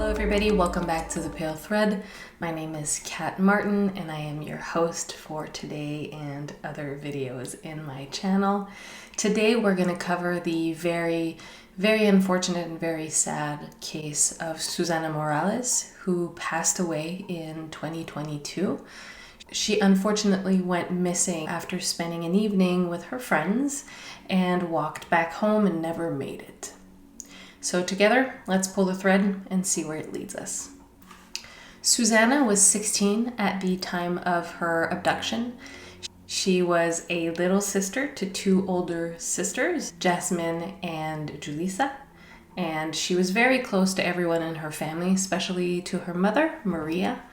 everybody, welcome back to The Pale Thread. My name is Kat Martin and I am your host for today and other videos in my channel. Today we're going to cover the very unfortunate and very sad case of Susana Morales, who passed away in 2022. She unfortunately went missing after spending an evening with her friends and walked back home and never made it. So together, let's pull the thread and see where it leads us. Susana was 16 at the time of her abduction. She was a little sister to two older sisters, Jasmine and Julissa, and she was very close to everyone in her family, especially to her mother, Maria.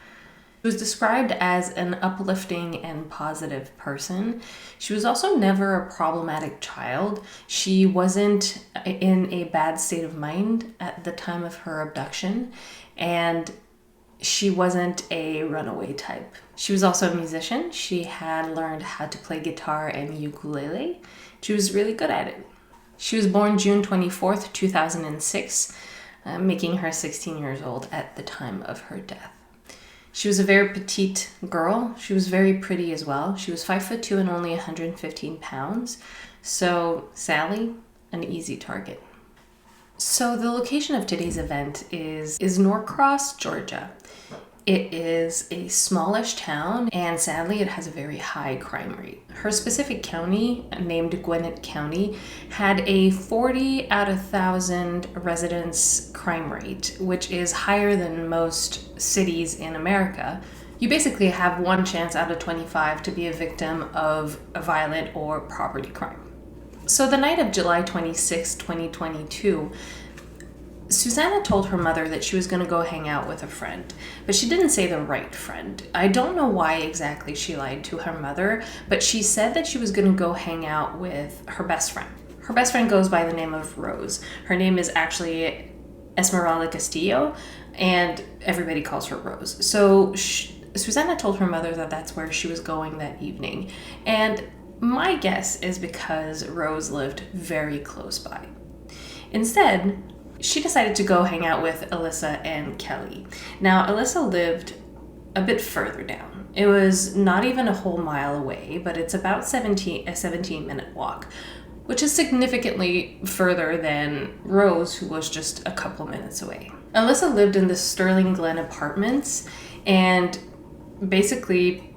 She was described as an uplifting and positive person. She was also never a problematic child. She wasn't in a bad state of mind at the time of her abduction, and she wasn't a runaway type. She was also a musician. She had learned how to play guitar and ukulele. She was really good at it. She was born June 24th, 2006, making her 16 years old at the time of her death. She was a very petite girl. She was very pretty as well. She was 5'2" and only 115 pounds. So Sally, an easy target. So the location of today's event is Norcross, Georgia. It is a smallish town, and sadly it has a very high crime rate. Her specific county, named Gwinnett County, had a 40 out of 1,000 residents crime rate, which is higher than most cities in America. You basically have one chance out of 25 to be a victim of a violent or property crime. So the night of July 26, 2022, Susana told her mother that she was going to go hang out with a friend, but she didn't say the right friend. I don't know why exactly she lied to her mother, but she said that she was going to go hang out with her best friend. Her best friend goes by the name of Rose. Her name is actually Esmeralda Castillo, and everybody calls her Rose. So Susana told her mother that that's where she was going that evening, and my guess is because Rose lived very close by. Instead, she decided to go hang out with Alyssa and Kelly. Now, Alyssa lived a bit further down. It was not even a whole mile away, but it's about a 17-minute walk, which is significantly further than Rose, who was just a couple minutes away. Alyssa lived in the Sterling Glen Apartments, and basically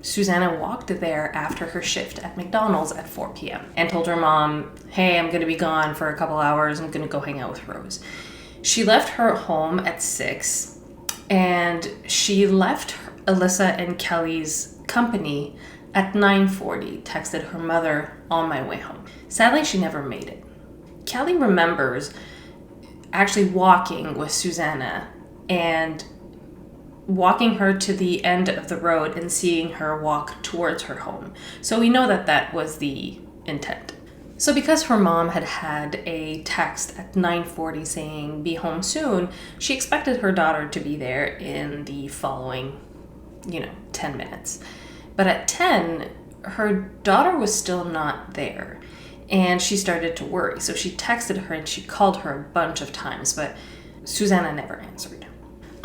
Susana walked there after her shift at McDonald's at 4 p.m. and told her mom, hey, I'm going to be gone for a couple hours. I'm going to go hang out with Rose. She left her home at 6, and she left Alyssa and Kelly's company at 9:40, texted her mother on my way home. Sadly, she never made it. Kelly remembers actually walking with Susana and walking her to the end of the road and seeing her walk towards her home. So we know that that was the intent. So because her mom had a text at 9:40 saying be home soon, she expected her daughter to be there in the following, 10 minutes. But at 10, her daughter was still not there, and she started to worry. So she texted her and she called her a bunch of times, but Susana never answered.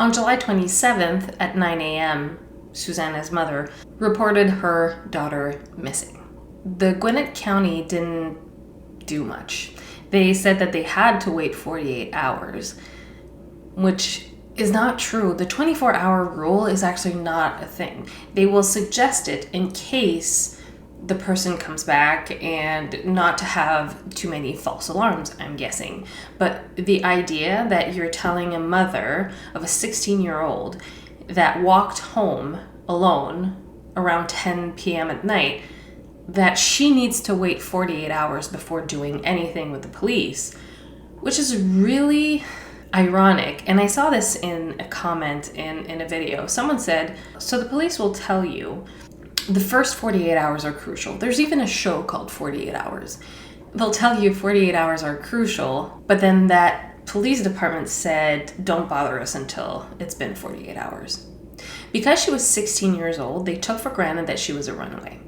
On July 27th at 9 a.m., Susana's mother reported her daughter missing. The Gwinnett County didn't do much. They said that they had to wait 48 hours, which is not true. The 24-hour rule is actually not a thing. They will suggest it in case the person comes back, and not to have too many false alarms, I'm guessing. But the idea that you're telling a mother of a 16-year-old that walked home alone around 10 p.m. at night that she needs to wait 48 hours before doing anything with the police, which is really ironic. And I saw this in a comment in a video. Someone said, so the police will tell you the first 48 hours are crucial. There's even a show called 48 Hours. They'll tell you 48 hours are crucial, but then that police department said, don't bother us until it's been 48 hours. Because she was 16 years old, they took for granted that she was a runaway.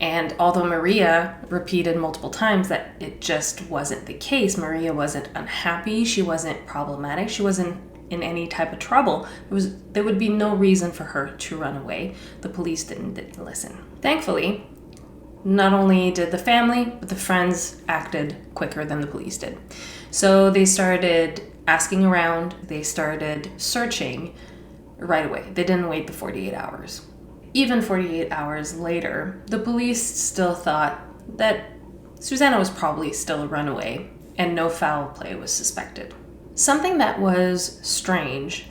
And although Maria repeated multiple times that it just wasn't the case, Maria wasn't unhappy, she wasn't problematic, she wasn't in any type of trouble, there would be no reason for her to run away. The police didn't listen. Thankfully, not only did the family, but the friends acted quicker than the police did. So they started asking around, they started searching right away. They didn't wait the 48 hours. Even 48 hours later, the police still thought that Susana was probably still a runaway and no foul play was suspected. Something that was strange,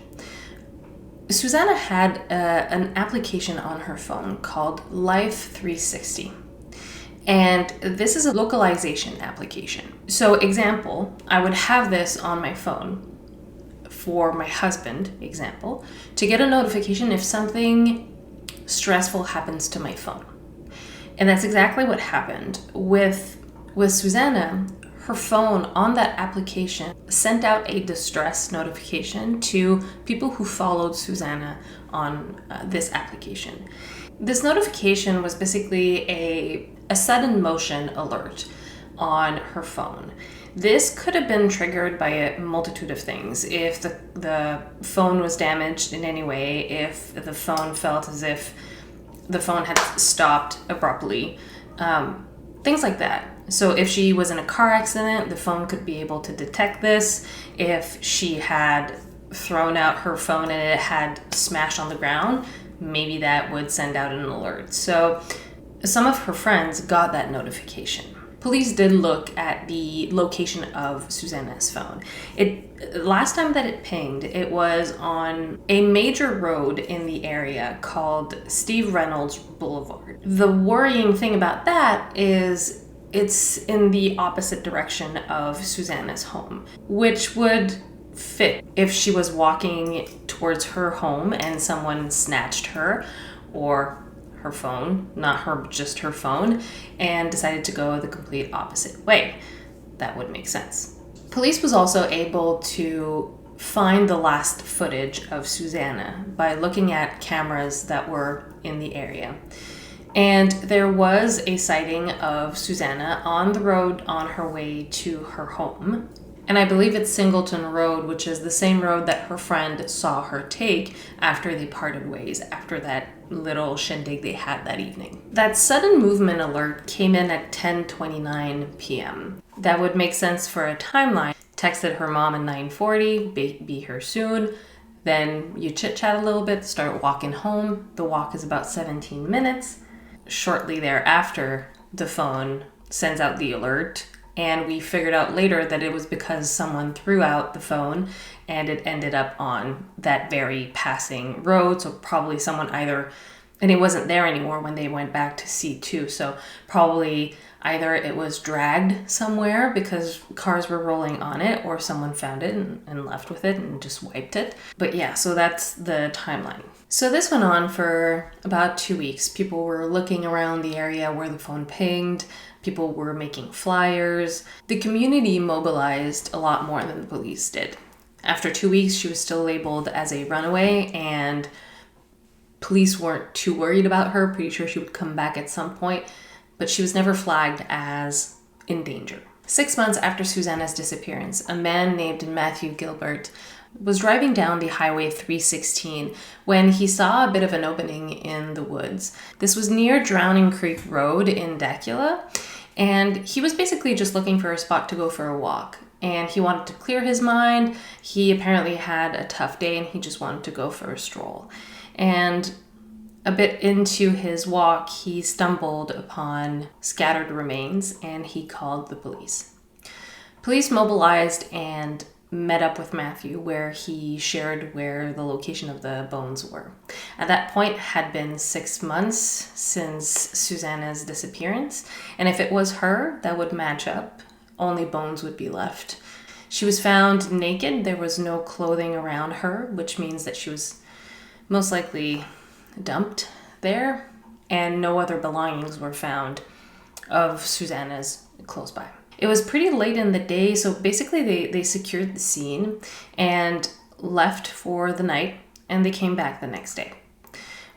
Susana had an application on her phone called Life 360. And this is a localization application. So example, I would have this on my phone for my husband, example, to get a notification if something stressful happens to my phone. And that's exactly what happened with Susana. Her phone on that application sent out a distress notification to people who followed Susana on this application. This notification was basically a sudden motion alert on her phone. This could have been triggered by a multitude of things. If the phone was damaged in any way, if the phone felt as if the phone had stopped abruptly, things like that. So if she was in a car accident, the phone could be able to detect this. If she had thrown out her phone and it had smashed on the ground, maybe that would send out an alert. So some of her friends got that notification. Police did look at the location of Susana's phone. Last time that it pinged, it was on a major road in the area called Steve Reynolds Boulevard. The worrying thing about that is it's in the opposite direction of Susana's home, which would fit if she was walking towards her home and someone snatched her or her phone, not her, just her phone, and decided to go the complete opposite way. That would make sense. Police was also able to find the last footage of Susana by looking at cameras that were in the area. And there was a sighting of Susana on the road on her way to her home. And I believe it's Singleton Road, which is the same road that her friend saw her take after they parted ways, after that little shindig they had that evening. That sudden movement alert came in at 10:29 p.m. That would make sense for a timeline. Texted her mom at 9:40, be here soon. Then you chit-chat a little bit, start walking home. The walk is about 17 minutes. Shortly thereafter, the phone sends out the alert, and we figured out later that it was because someone threw out the phone and it ended up on that very passing road. So probably someone and it wasn't there anymore when they went back to C2. So probably either it was dragged somewhere because cars were rolling on it, or someone found it and left with it and just wiped it. But yeah, so that's the timeline. So this went on for about 2 weeks. People were looking around the area where the phone pinged. People were making flyers. The community mobilized a lot more than the police did. After 2 weeks, she was still labeled as a runaway, and police weren't too worried about her. Pretty sure she would come back at some point, but she was never flagged as in danger. 6 months after Susana's disappearance, a man named Matthew Gilbert was driving down the Highway 316 when he saw a bit of an opening in the woods. This was near Drowning Creek Road in Dacula, and he was basically just looking for a spot to go for a walk. And he wanted to clear his mind. He apparently had a tough day and he just wanted to go for a stroll. And a bit into his walk, he stumbled upon scattered remains and he called the police. Police mobilized and met up with Matthew, where he shared where the location of the bones were. At that point, it had been 6 months since Susana's disappearance, and if it was her, that would match up. Only bones would be left. She was found naked. There was no clothing around her, which means that she was most likely dumped there, and no other belongings were found of Susana's close by. It was pretty late in the day, so basically they secured the scene and left for the night, and they came back the next day.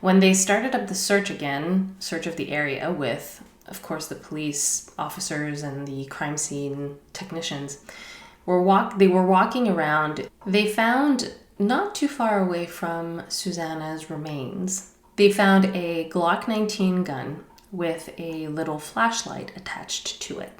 When they started up the search again, search of the area with, of course, the police officers and the crime scene technicians, they were walking around. They found not too far away from Susana's remains, they found a Glock 19 gun with a little flashlight attached to it.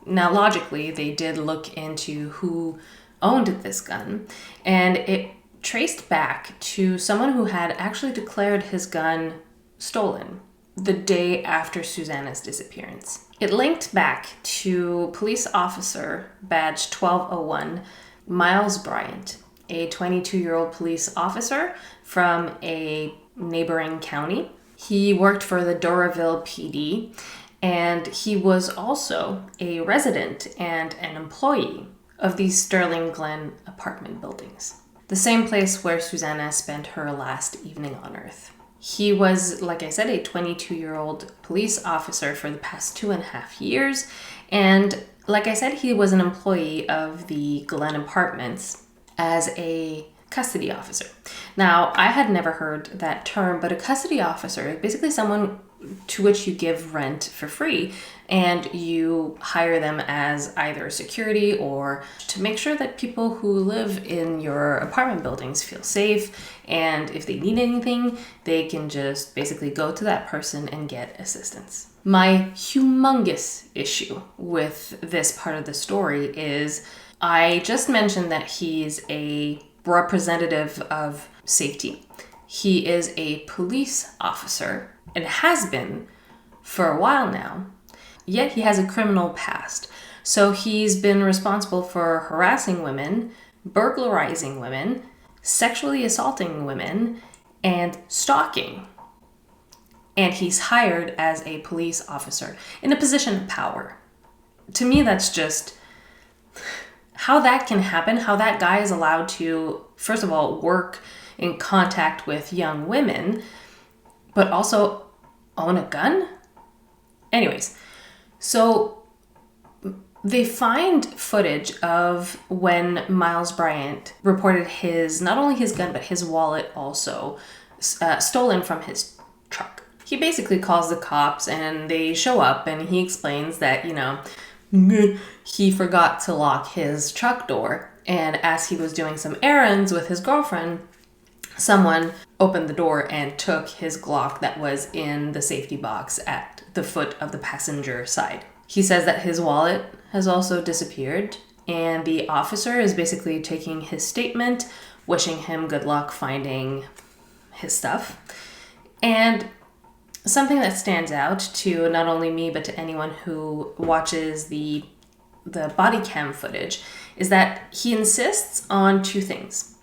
Now, logically, they did look into who owned this gun, and it traced back to someone who had actually declared his gun stolen the day after Susana's disappearance. It linked back to police officer badge 1201 Miles Bryant, a 22-year-old police officer from a neighboring county. He worked for the Doraville PD, and he was also a resident and an employee of these Sterling Glen apartment buildings, the same place where Susana spent her last evening on Earth. He was, like I said, a 22-year-old police officer for the past 2.5 years, and like I said, he was an employee of the Glen Apartments as a custody officer. Now, I had never heard that term, but a custody officer is basically someone to which you give rent for free, and you hire them as either security or to make sure that people who live in your apartment buildings feel safe, and if they need anything, they can just basically go to that person and get assistance. My humongous issue with this part of the story is I just mentioned that he's a representative of safety. He is a police officer and has been for a while now, yet he has a criminal past. So he's been responsible for harassing women, burglarizing women, sexually assaulting women, and stalking. And he's hired as a police officer in a position of power. To me, that's just how that can happen, how that guy is allowed to, first of all, work in contact with young women, but also own a gun? Anyways, so they find footage of when Miles Bryant reported not only his gun, but his wallet also stolen from his truck. He basically calls the cops and they show up and he explains that, he forgot to lock his truck door. And as he was doing some errands with his girlfriend, someone opened the door and took his Glock that was in the safety box at the foot of the passenger side. He says that his wallet has also disappeared, and the officer is basically taking his statement, wishing him good luck finding his stuff. And something that stands out to not only me, but to anyone who watches the body cam footage is that he insists on two things.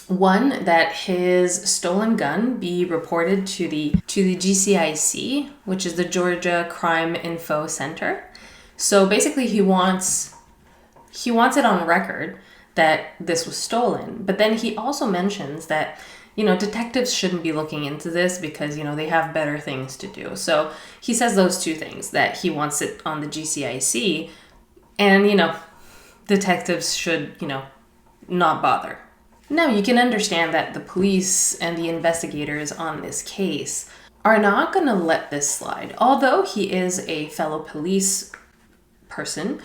One, that his stolen gun be reported to the GCIC, which is the Georgia Crime Info Center. So basically he wants it on record that this was stolen. But then he also mentions that, detectives shouldn't be looking into this because, they have better things to do. So he says those two things, that he wants it on the GCIC and, detectives should, not bother. Now, you can understand that the police and the investigators on this case are not going to let this slide. Although he is a fellow police person,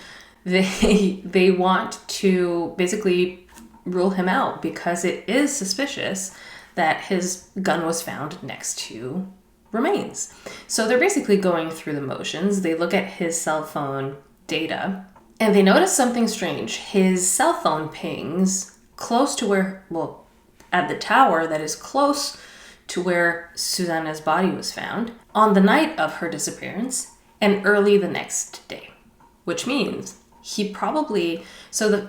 they want to basically rule him out because it is suspicious that his gun was found next to remains. So they're basically going through the motions. They look at his cell phone data and they notice something strange. His cell phone pings close to at the tower that is close to where Susana's body was found on the night of her disappearance and early the next day, which means he probably,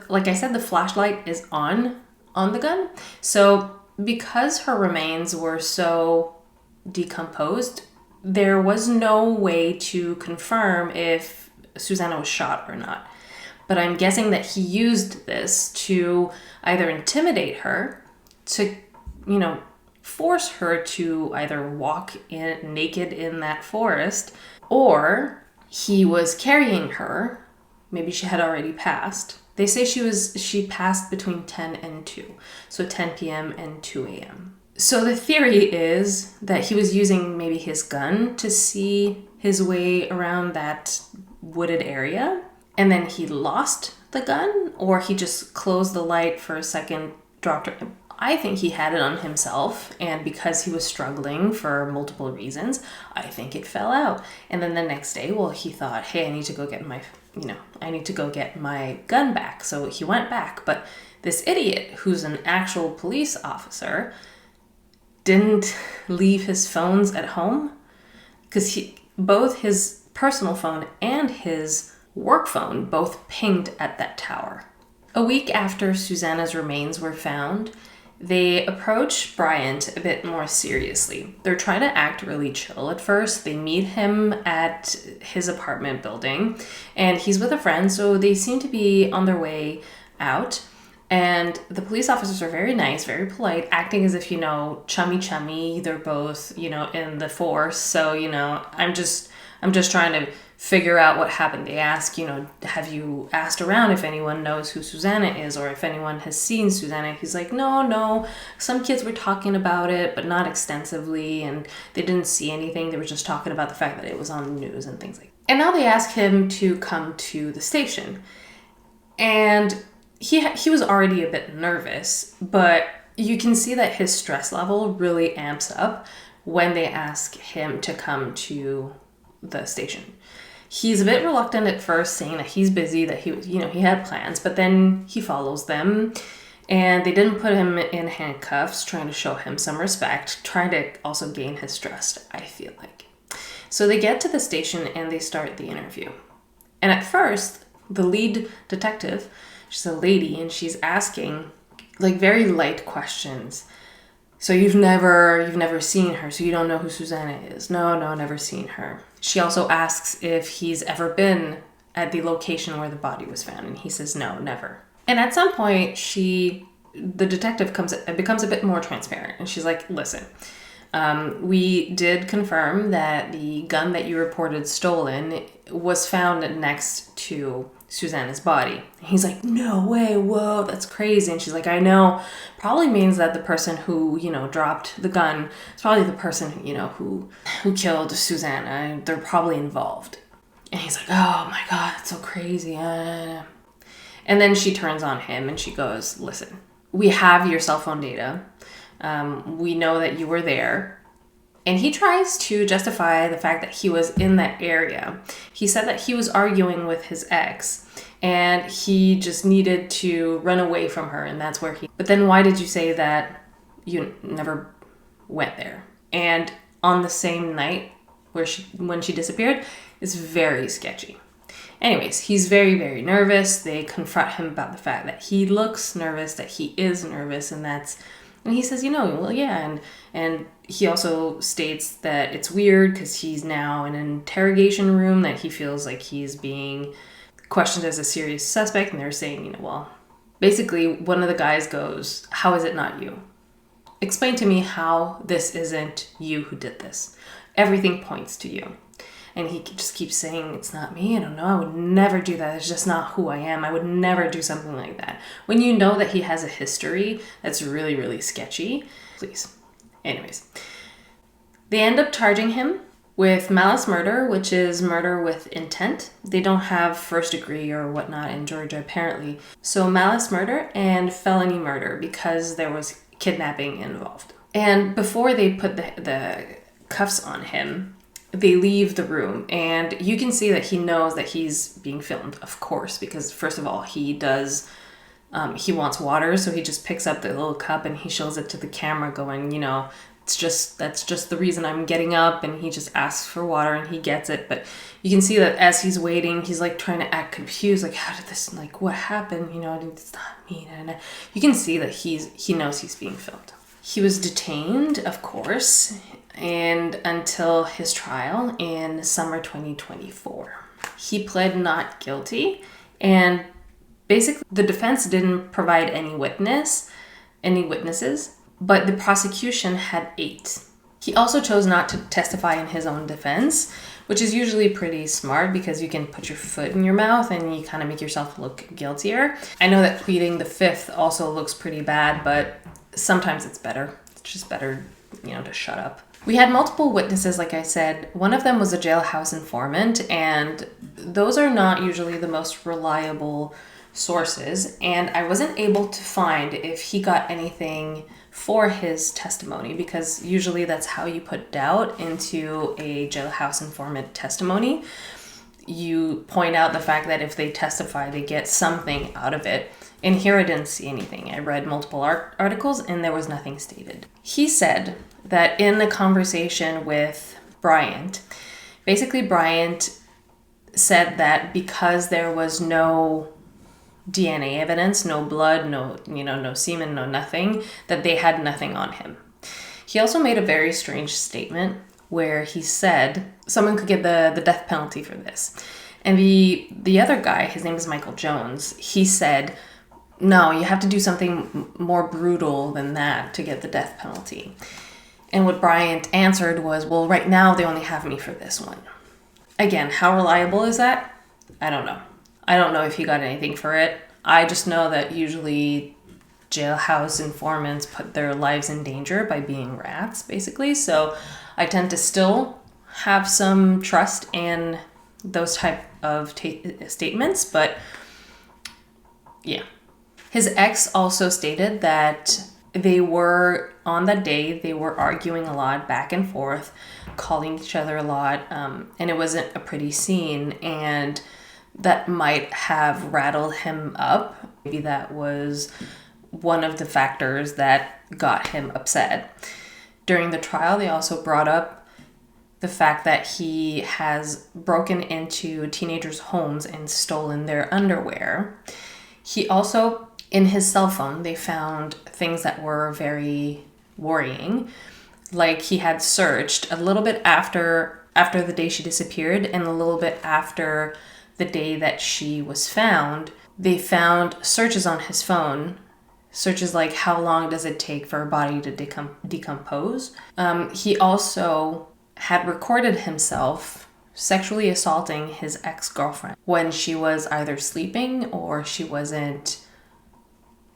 like I said, the flashlight is on the gun. So because her remains were so decomposed, there was no way to confirm if Susana was shot or not. But I'm guessing that he used this to either intimidate her, to, force her to either walk naked in that forest, or he was carrying her. Maybe she had already passed. They say she passed between 10 and 2, so 10 p.m. and 2 a.m. So the theory is that he was using maybe his gun to see his way around that wooded area, and then he lost the gun, or he just closed the light for a second, dropped it. I think he had it on himself, and because he was struggling for multiple reasons, I think it fell out. And then the next day, well, he thought, hey, I need to go get my gun back. So he went back. But this idiot, who's an actual police officer, didn't leave his phones at home, because both his personal phone and his work phone both pinged at that tower. A week after Susana's remains were found, they approach Bryant a bit more seriously. They're trying to act really chill at first. They meet him at his apartment building, and he's with a friend, so they seem to be on their way out. And the police officers are very nice, very polite, acting as if, chummy. They're both, in the force. So, I'm just trying to figure out what happened. They ask, have you asked around if anyone knows who Susana is, or if anyone has seen Susana? He's like, no. Some kids were talking about it, but not extensively. And they didn't see anything. They were just talking about the fact that it was on the news and things like that. And now they ask him to come to the station. And he was already a bit nervous, but you can see that his stress level really amps up when they ask him to come to the station. He's a bit reluctant at first, saying that he's busy, that he had plans, but then he follows them, and they didn't put him in handcuffs, trying to show him some respect, trying to also gain his trust, I feel like. So they get to the station and they start the interview. And at first, the lead detective, she's a lady, and she's asking very light questions. So you've never seen her, so you don't know who Susana is. No, never seen her. She also asks if he's ever been at the location where the body was found, and he says no, never. And at some point, the detective becomes a bit more transparent, and she's like, listen, we did confirm that the gun that you reported stolen was found next to Susana's body. And he's like, no way, whoa, that's crazy. And she's like, I know, probably means that the person who, dropped the gun is probably the person, who killed Susana. They're probably involved. And he's like, oh my God, that's so crazy. And then she turns on him and she goes, listen, we have your cell phone data. We know that you were there. And he tries to justify the fact that he was in that area. He said that he was arguing with his ex and he just needed to run away from her, and that's where But then why did you say that you never went there? And on the same night when she disappeared is very sketchy. Anyways, he's very, very nervous. They confront him about the fact that he looks nervous, that he is nervous, and he says, well, yeah. And he also states that it's weird because he's now in an interrogation room, that he feels like he's being questioned as a serious suspect. And they're saying, well, basically one of the guys goes, how is it not you? Explain to me how this isn't you who did this. Everything points to you. And he just keeps saying, it's not me. I don't know. I would never do that. It's just not who I am. I would never do something like that. When you know that he has a history that's really, really sketchy, please. Anyways, they end up charging him with malice murder, which is murder with intent. They don't have first degree or whatnot in Georgia, apparently. So malice murder and felony murder, because there was kidnapping involved. And before they put the cuffs on him, they leave the room, and you can see that he knows that he's being filmed, of course, because first of all, he wants water, so he just picks up the little cup and he shows it to the camera going, that's just the reason I'm getting up, and he just asks for water and he gets it. But you can see that as he's waiting, he's trying to act confused, how did this, what happened, it's not me. And you can see that he knows he's being filmed. He was detained, of course, and until his trial in summer 2024. He pled not guilty, and basically the defense didn't provide any witnesses, but the prosecution had 8. He also chose not to testify in his own defense, which is usually pretty smart because you can put your foot in your mouth and you kind of make yourself look guiltier. I know that pleading the fifth also looks pretty bad, but sometimes it's better. It's just better, to shut up. We had multiple witnesses, like I said. One of them was a jailhouse informant, and those are not usually the most reliable sources, and I wasn't able to find if he got anything for his testimony, because usually that's how you put doubt into a jailhouse informant testimony. You point out the fact that if they testify, they get something out of it. And here I didn't see anything. I read multiple articles and there was nothing stated. He said that in the conversation with Bryant, basically Bryant said that because there was no DNA evidence, no blood, no semen, no nothing, that they had nothing on him. He also made a very strange statement where he said someone could get the death penalty for this. And the other guy, his name is Michael Jones, he said, no, you have to do something more brutal than that to get the death penalty. And what Bryant answered was, well, right now they only have me for this one. Again, how reliable is that? I don't know. I don't know if he got anything for it. I just know that usually jailhouse informants put their lives in danger by being rats, basically. So I tend to still have some trust in those type of statements, but yeah. His ex also stated that they were, on that day, they were arguing a lot back and forth, calling each other a lot, and it wasn't a pretty scene, and that might have rattled him up. Maybe that was one of the factors that got him upset. During the trial, they also brought up the fact that he has broken into teenagers' homes and stolen their underwear. He also, in his cell phone, they found things that were very worrying. Like he had searched a little bit after the day she disappeared and a little bit after the day that she was found. They found searches on his phone. Searches like how long does it take for a body to decompose. He also had recorded himself sexually assaulting his ex-girlfriend when she was either sleeping or she wasn't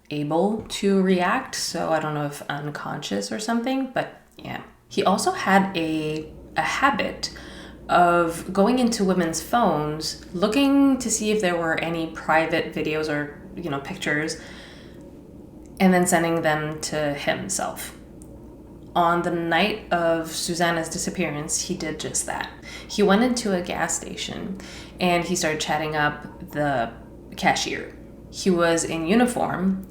able to react. So I don't know if unconscious or something, but yeah. He also had a habit of going into women's phones, looking to see if there were any private videos or, pictures, and then sending them to himself. On the night of Susana's disappearance, he did just that. He went into a gas station and he started chatting up the cashier. He was in uniform.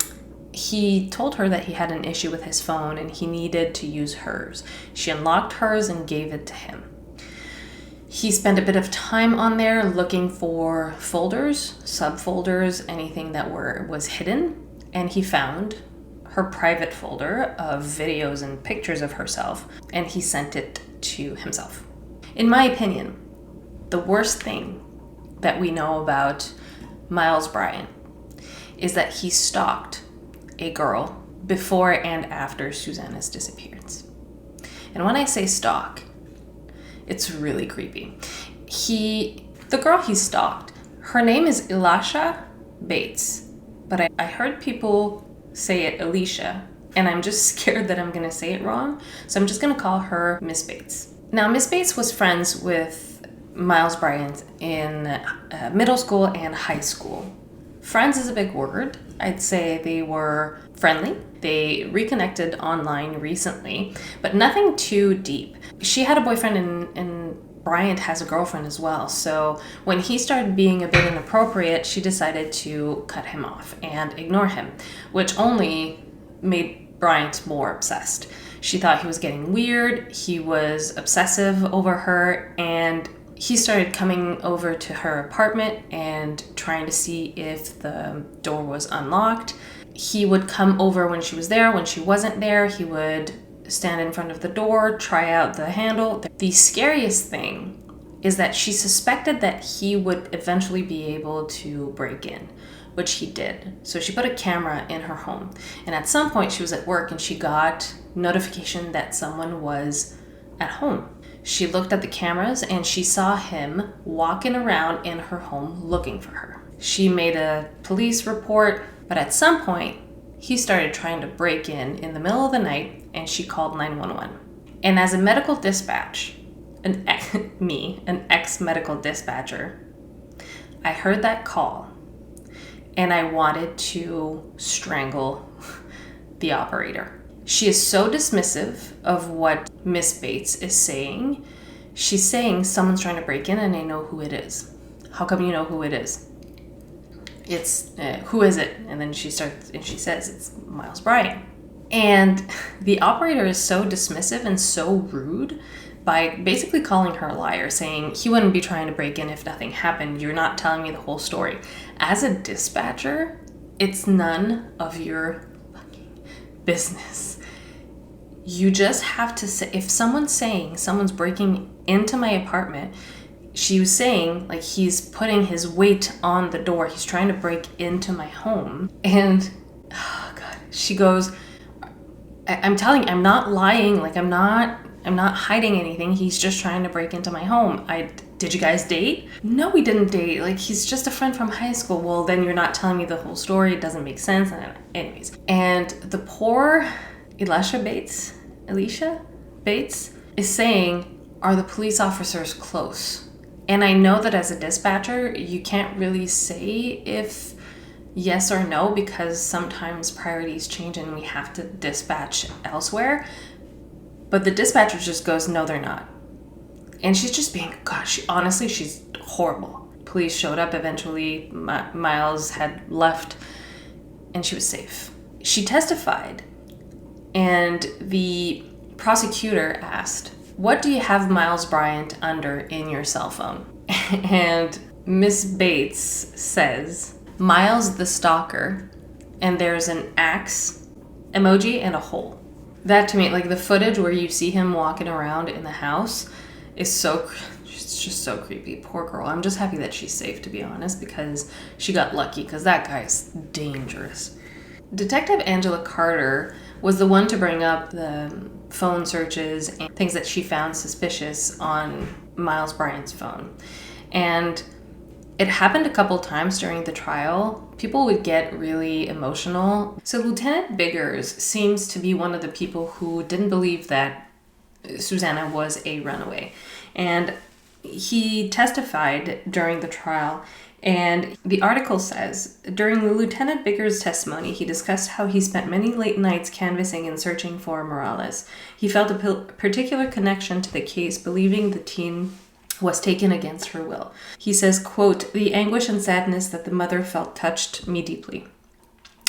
He told her that he had an issue with his phone and he needed to use hers. She unlocked hers and gave it to him. He spent a bit of time on there looking for folders, subfolders, anything that was hidden, and he found her private folder of videos and pictures of herself, and he sent it to himself. In my opinion, the worst thing that we know about Miles Bryant is that he stalked a girl before and after Susana's disappearance. And when I say stalk, it's really creepy. The girl he stalked, her name is Elisha Bates, but I heard people say it Alicia, and I'm just scared that I'm gonna say it wrong, so I'm just gonna call her Miss Bates. Now, Miss Bates was friends with Miles Bryant in middle school and high school. Friends is a big word. I'd say they were friendly. They reconnected online recently, but nothing too deep. She had a boyfriend and Bryant has a girlfriend as well. So when he started being a bit inappropriate, she decided to cut him off and ignore him, which only made Bryant more obsessed. She thought he was getting weird. He was obsessive over her, and he started coming over to her apartment and trying to see if the door was unlocked. He would come over when she was there. When she wasn't there, he would stand in front of the door, try out the handle. The scariest thing is that she suspected that he would eventually be able to break in, which he did. So she put a camera in her home. And at some point she was at work and she got notification that someone was at home. She looked at the cameras and she saw him walking around in her home looking for her. She made a police report, but at some point he started trying to break in the middle of the night, and she called 911. And as a medical dispatch, an ex-medical dispatcher, I heard that call. and I wanted to strangle the operator. She is so dismissive of what Miss Bates is saying. She's saying someone's trying to break in and I know who it is. How come you know who it is? It's, who is it? And then she says, it's Miles Bryant. And the operator is so dismissive and so rude by basically calling her a liar, saying he wouldn't be trying to break in if nothing happened. You're not telling me the whole story. As a dispatcher, it's none of your fucking business. You just have to say, if someone's saying someone's breaking into my apartment, she was saying like he's putting his weight on the door. He's trying to break into my home. And, oh God, she goes, I'm telling you, I'm not lying. Like I'm not hiding anything. He's just trying to break into my home. Did you guys date? No, we didn't date. Like he's just a friend from high school. Well, then you're not telling me the whole story. It doesn't make sense. Anyways. And the poor Elisha Bates is saying, are the police officers close? And I know that as a dispatcher, you can't really say if yes or no, because sometimes priorities change and we have to dispatch elsewhere. But the dispatcher just goes, no, they're not. And she's just being, gosh, honestly, she's horrible. Police showed up eventually. Miles had left and she was safe. She testified and the prosecutor asked, what do you have Miles Bryant under in your cell phone? And Miss Bates says, Miles the stalker, and there's an axe emoji and a hole. That to me, like the footage where you see him walking around in the house is it's just so creepy. Poor girl. I'm just happy that she's safe, to be honest, because she got lucky, because that guy's dangerous. Detective Angela Carter was the one to bring up the phone searches and things that she found suspicious on Miles Bryant's phone. And it happened a couple times during the trial. People would get really emotional. So Lieutenant Biggers seems to be one of the people who didn't believe that Susana was a runaway. And he testified during the trial. And the article says, during the Lieutenant Biggers' testimony, he discussed how he spent many late nights canvassing and searching for Morales. He felt a particular connection to the case, believing the teen was taken against her will. He says, quote, the anguish and sadness that the mother felt touched me deeply.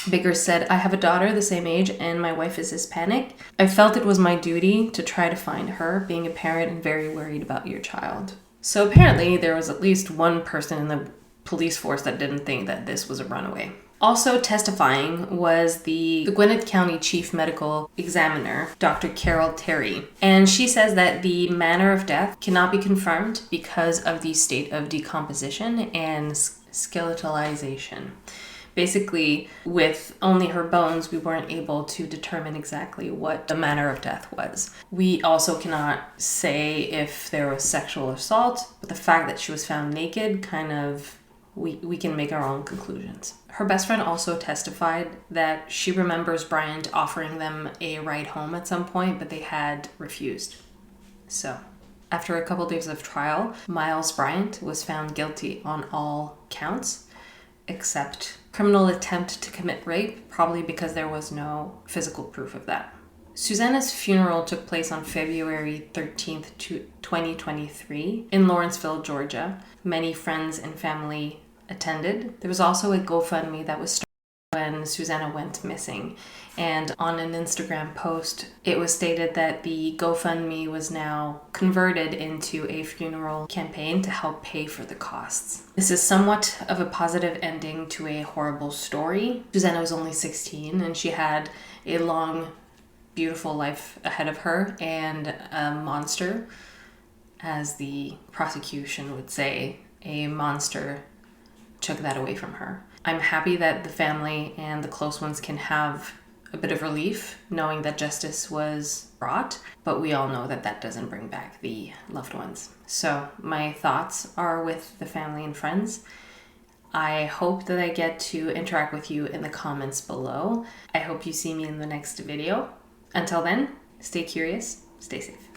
Biggers said, I have a daughter the same age and my wife is Hispanic. I felt it was my duty to try to find her, being a parent and very worried about your child. So apparently there was at least one person in the police force that didn't think that this was a runaway. Also testifying was the Gwinnett County Chief Medical Examiner, Dr. Carol Terry. And she says that the manner of death cannot be confirmed because of the state of decomposition and skeletalization. Basically, with only her bones, we weren't able to determine exactly what the manner of death was. We also cannot say if there was sexual assault, but the fact that she was found naked we can make our own conclusions. Her best friend also testified that she remembers Bryant offering them a ride home at some point, but they had refused. So, after a couple days of trial, Miles Bryant was found guilty on all counts, except criminal attempt to commit rape, probably because there was no physical proof of that. Susana's funeral took place on February 13th, 2023 in Lawrenceville, Georgia. Many friends and family attended. There was also a GoFundMe that was started when Susana went missing. And on an Instagram post, it was stated that the GoFundMe was now converted into a funeral campaign to help pay for the costs. This is somewhat of a positive ending to a horrible story. Susana was only 16 and she had a long, beautiful life ahead of her, and a monster, as the prosecution would say, a monster took that away from her. I'm happy that the family and the close ones can have a bit of relief knowing that justice was brought, but we all know that that doesn't bring back the loved ones. So my thoughts are with the family and friends. I hope that I get to interact with you in the comments below. I hope you see me in the next video. Until then, stay curious, stay safe.